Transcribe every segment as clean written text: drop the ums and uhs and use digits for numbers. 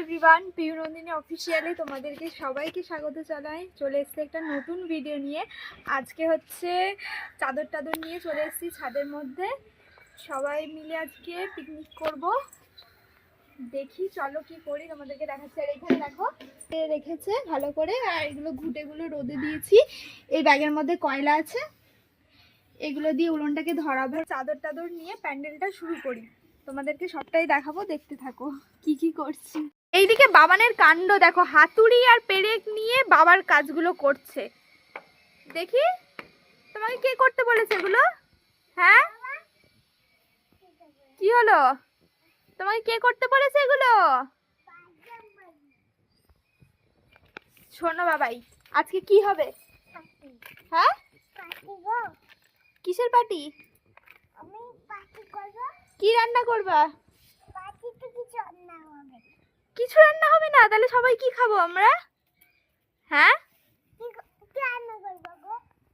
Everyone, Piu Nandini অফিসিয়ালে তোমাদেরকে সবাইকে স্বাগত জানাই। চলে এসেছি একটা নতুন ভিডিও নিয়ে। আজকে হচ্ছে চাদর টাদর নিয়ে চলে এসেছি ছাদের মধ্যে। সবাই মিলে আজকে পিকনিক করব। দেখি চলো কি করি, তোমাদেরকে দেখাচ্ছি। আর এখানে দেখো রেখেছে ভালো করে, আর এগুলো ঘুঁটেগুলো রোদে দিয়েছি। এই ব্যাগের মধ্যে কয়লা আছে, এগুলো দিয়ে উলনটাকে ধরাবো। চাদর টাদর নিয়ে প্যান্ডেলটা শুরু করি, তোমাদেরকে সবটাই দেখাবো, দেখতে থাকো কি কি করছি। এইদিকে বাবানের কাণ্ড দেখো, হাতুড়ি আর পেরেক নিয়ে বাবার কাজগুলো করছে। দেখি তোমাকে কে করতে বলেছে এগুলো? হ্যাঁ কি হলো, তোমাকে কে করতে বলেছে এগুলো? শোনো বাবাই, আজকে কি হবে? হ্যাঁ কিসের পার্টি? কি রান্না করবা? কিছু রান্না হবে না? তাহলে সবাই কি খাবো আমরা? হ্যাঁ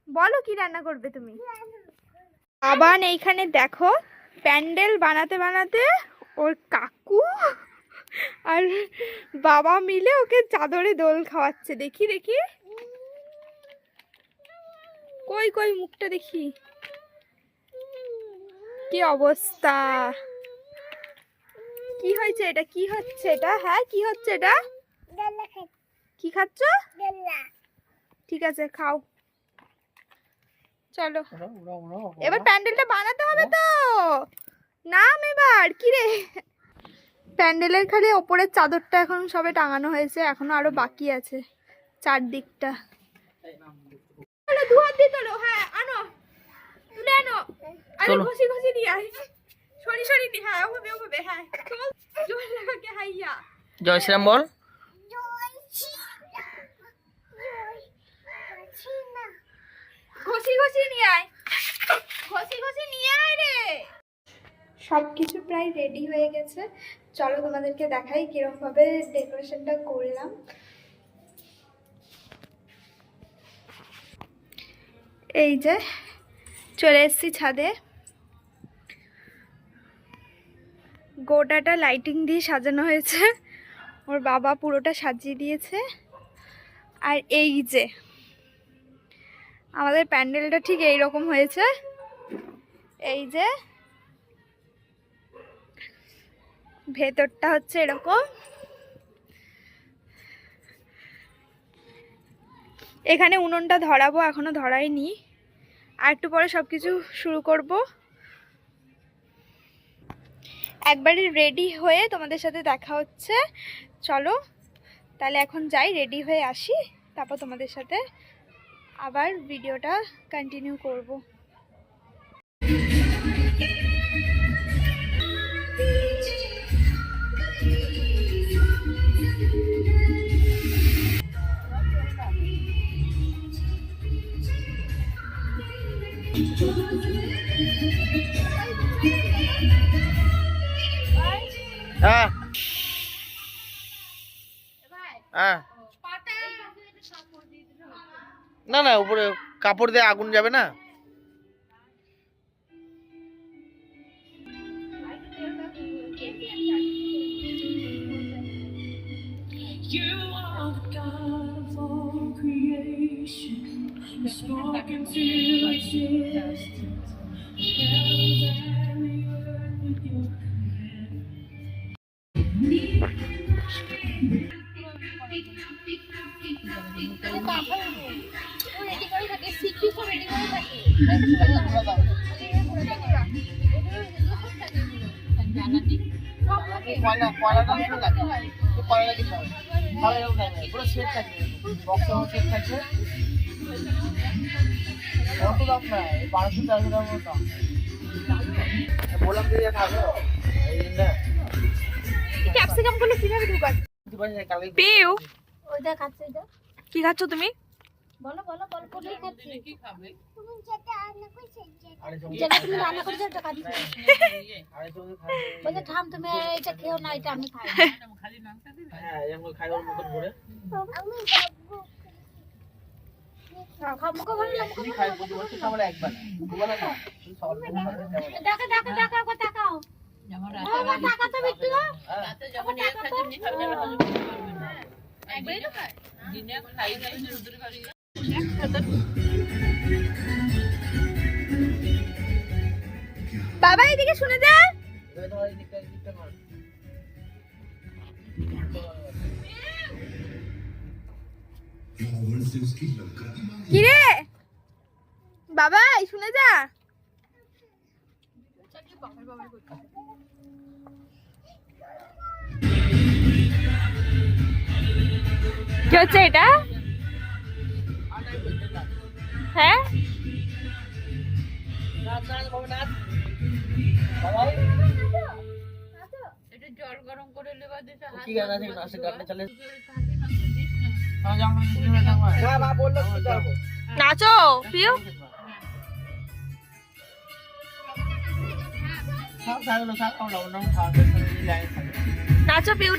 বলো কি রান্না করবে তুমি? আবার এইখানে দেখো প্যান্ডেল বানাতে বানাতে ওর কাকু আর বাবা মিলে ওকে চাদরে দোল খাওয়াচ্ছে। দেখি দেখি, কই কই মুখটা দেখি, কি অবস্থা, কি হয়েছে এটা? কি হচ্ছে এটা? হ্যাঁ কি হচ্ছে এটা? কি খাচ্ছ? ঠিক আছে খাও, চলো এবার প্যান্ডেলটা বানাতে হবে তো। নাম এবার কি রে? প্যান্ডেলের খালি ওপরের চাদরটা এখন সবে টাঙানো হয়েছে, এখনো আরো বাকি আছে চারদিকটা। দু হাত দিয়ে তোলো। হ্যাঁ আনো, তুলে আনো। আরে ঘষি ঘষি দিয়ে আয়, সরি সরি দি। হ্যাঁ ওভাবে ওভাবে, হ্যাঁ চল জোর লাগাকে হাইয়া। জয় শ্রীরাম বল। ঘষি ঘষি নিয়ে আয়, ঘষি ঘষি নিয়ে আয় রে। সবকিছু প্রায় রেডি হয়ে গেছে, চলো তোমাদেরকে দেখাই কিরকম ভাবে ডেকোরেশনটা করলাম। এই যে চলে এসেছি ছাদে, গোটাটা লাইটিং দিয়ে সাজানো হয়েছে, ওর বাবা পুরোটা সাজিয়ে দিয়েছে। আর এই যে আমাদের প্যান্ডেলটা ঠিক এইরকম হয়েছে। এই যে ভেতরটা হচ্ছে এরকম, এখানে উনুনটা ধরাবো, এখনো ধরাইনি, আর একটু পরে সবকিছু শুরু করব। একবারে রেডি হয়ে তোমাদের সাথে দেখা হচ্ছে। চলো তাহলে এখন যাই, রেডি হয়ে আসি, তারপর তোমাদের সাথে আবার ভিডিওটা কন্টিনিউ করব। হ্যাঁ হ্যাঁ, না না উপরে কাপড় দিয়ে আগুন যাবে না। ক্যাপসিকাম গুলো কিভাবে ঢুকাচ্ছ? পিউ কি খাচ্ছ তুমি? বলো বলো বলো, কোথায় খাচ্ছি? কি খাবে তুমি? যেটা রান্না করেছো, যেটা তুমি রান্না করেছো ওটা খাচ্ছি। বলে থাম তুমি, এটা খেও না, এটা আমি খাই। খালি নামটা দিবে। হ্যাঁ এমন খাই ওর মুখ ধরে আমি যাবো। খাও মুখ ভালো না, মুখ খাই প্রতি বছর খাবার একবার দুবার না। ডাকা ডাকা ডাকা, কথা কাও বাবা এদিকে শুনে যা। কিরে বাবা শুনে যা। কি হচ্ছে এটা? হ্যাঁ জল গরম করে লেবা দিতে কি গান আছে নাচে গানটা চলে নাচো পিউ। নাচো পিউ।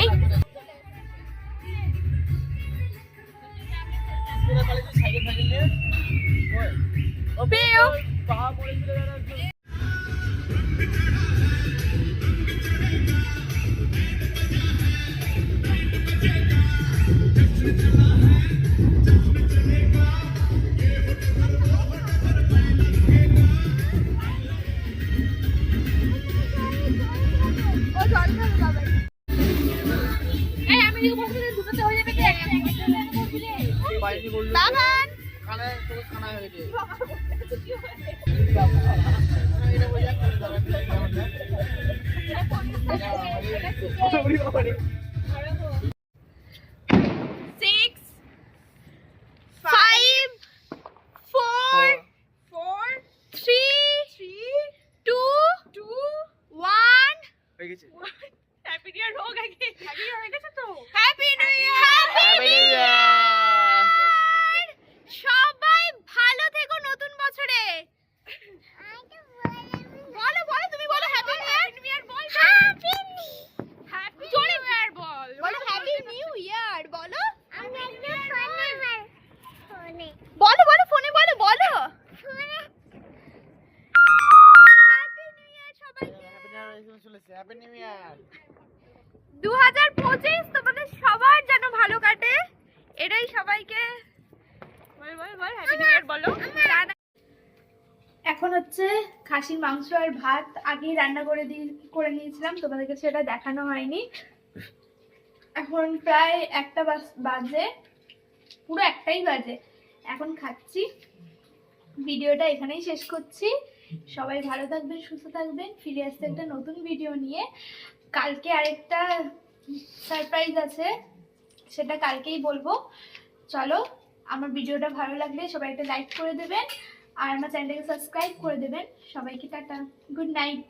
এই পিউ ও জল খাবে বাবা। এই আমি দিকে বসে দুটোতে হয়ে যাবে দেখ। বাবান কানে তো কানা হয়ে গেছে Six, 5, 4, 3, 2, 1. হয়ে গেছে হ্যাপি নিউ ইয়ার হোক আগে। হয়ে গেছে তো। Happy new year. Happy new year সবাই ভালো থেকো নতুন বছরে। বলো বলো তুমি বলো হ্যাপি নিউ ইয়ার বল। হ্যাপি নিউ ইয়ার বল। বলো হ্যাপি নিউ ইয়ার বলো। বলো বলো ফোনে বলো বলো। হ্যাপি নিউ ইয়ার সবাইকে। হ্যাপি নিউ ইয়ার 2025 তোমাদের সবার যেন ভালো কাটে, এটাই সবাইকে বল হ্যাপি নিউ ইয়ার বলো। এখন হচ্ছে খাসির মাংস আর ভাত আগেই রান্না করে নিয়েছিলাম, তোমাদেরকে সেটা দেখানো হয়নি। এখন প্রায় 1টা বাজে, পুরো 1টাই বাজে। এখন খাচ্ছি। ভিডিওটা এখানেই শেষ করছি। সবাই ভালো থাকবেন, সুস্থ থাকবেন। ফিরে আসছে একটা নতুন ভিডিও নিয়ে। কালকে আরেকটা সারপ্রাইজ আছে, সেটা কালকেই বলবো। চলো, আমার ভিডিওটা ভালো লাগলে সবাই একটা লাইক করে দেবেন আর আমার চ্যানেলটাকে সাবস্ক্রাইব করে দেবেন। সবাইকে টাটা, গুড নাইট।